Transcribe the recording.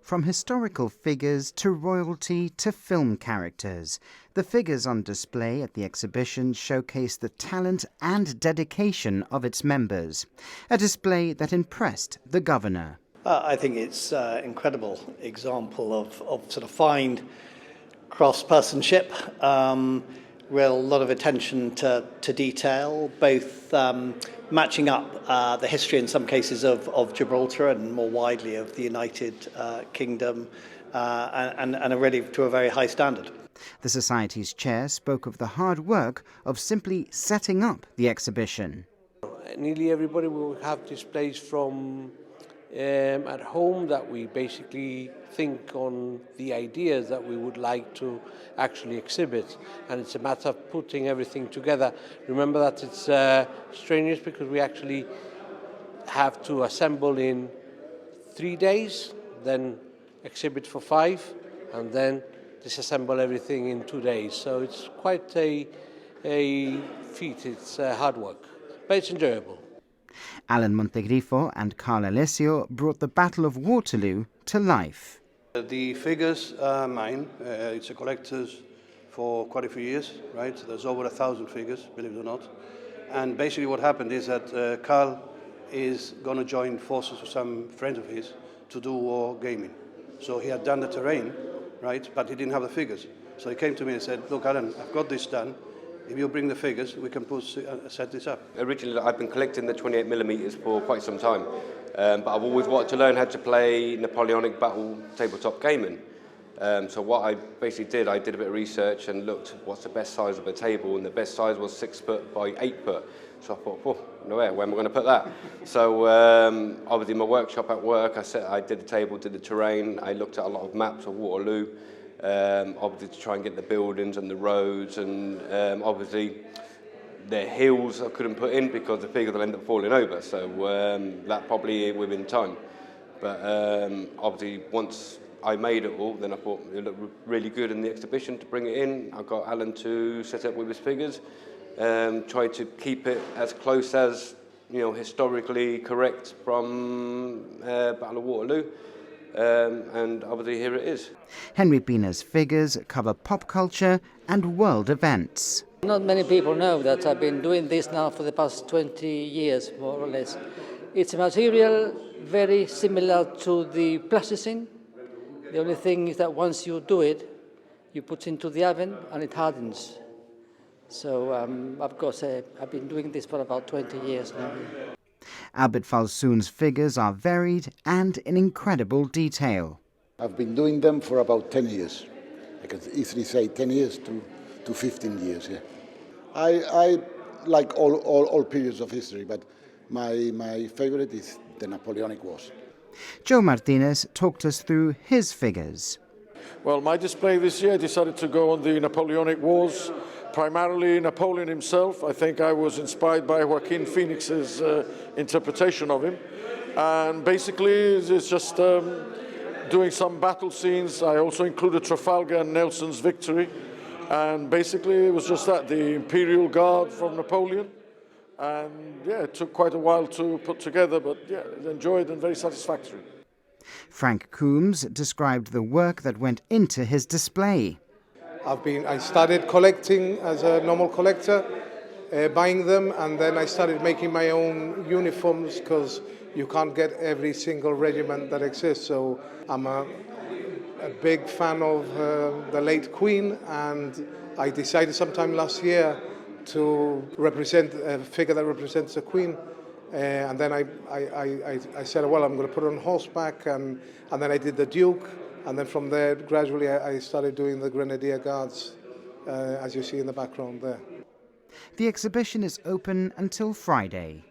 From historical figures to royalty to film characters, the figures on display at the exhibition showcase the talent and dedication of its members, a display that impressed the governor. I think it's an incredible example of sort of fine craftspersonship, real lot of attention to detail, both matching up the history in some cases of Gibraltar and more widely of the United Kingdom, and are really to a very high standard. The Society's chair spoke of the hard work of simply setting up the exhibition. Nearly everybody will have displays from at home that we basically think on the ideas that we would like to actually exhibit, and it's a matter of putting everything together. Remember that it's strenuous because we actually have to assemble in 3 days, then exhibit for 5, and then disassemble everything in 2 days. So it's quite a feat. It's hard work, but it's enjoyable. Alan Montegrifo and Carl Alessio brought the Battle of Waterloo to life. The figures are mine. It's a collector's for quite a few years, right? There's over 1,000 figures, believe it or not. And basically what happened is that Carl is going to join forces with some friends of his to do war gaming. So he had done the terrain, right? But he didn't have the figures. So he came to me and said, look, Alan, I've got this done. If you bring the figures, we can set this up. Originally, I've been collecting the 28mm for quite some time, but I've always wanted to learn how to play Napoleonic battle tabletop gaming. So what I basically did, I did a bit of research and looked what's the best size of a table, and the best size was 6 foot by 8 foot. So I thought, oh, no way, where am I going to put that? So I was in my workshop at work, I did the table, did the terrain, I looked at a lot of maps of Waterloo, obviously to try and get the buildings and the roads, and obviously the hills I couldn't put in because the figures will end up falling over, so that probably within time. But obviously once I made it all, then I thought it looked really good in the exhibition to bring it in. I got Alan to set up with his figures, tried to keep it as close as, you know, historically correct from Battle of Waterloo. And obviously here it is. Henry Pina's figures cover pop culture and world events. Not many people know that I've been doing this now for the past 20 years, more or less. It's a material very similar to the plasticine. The only thing is that once you do it, you put it into the oven and it hardens. So I've been doing this for about 20 years now. Albert Falsoon's figures are varied and in incredible detail. I've been doing them for about 10 years. I can easily say 10 years to 15 years, yeah. I like all periods of history, but my favorite is the Napoleonic Wars. Joe Martinez talked us through his figures. Well, my display this year decided to go on the Napoleonic Wars, primarily Napoleon himself. I think I was inspired by Joaquin Phoenix's interpretation of him. And basically, it's just doing some battle scenes. I also included Trafalgar and Nelson's victory. And basically, it was just that, the Imperial Guard from Napoleon. And yeah, it took quite a while to put together, but yeah, enjoyed and very satisfactory. Frank Coombs described the work that went into his display. I started collecting as a normal collector, buying them, and then I started making my own uniforms because you can't get every single regiment that exists. So I'm a big fan of the late Queen, and I decided sometime last year to represent a figure that represents the Queen. And then I said, well, I'm going to put it on horseback, and then I did the Duke, and then from there, gradually, I started doing the Grenadier Guards, as you see in the background there. The exhibition is open until Friday.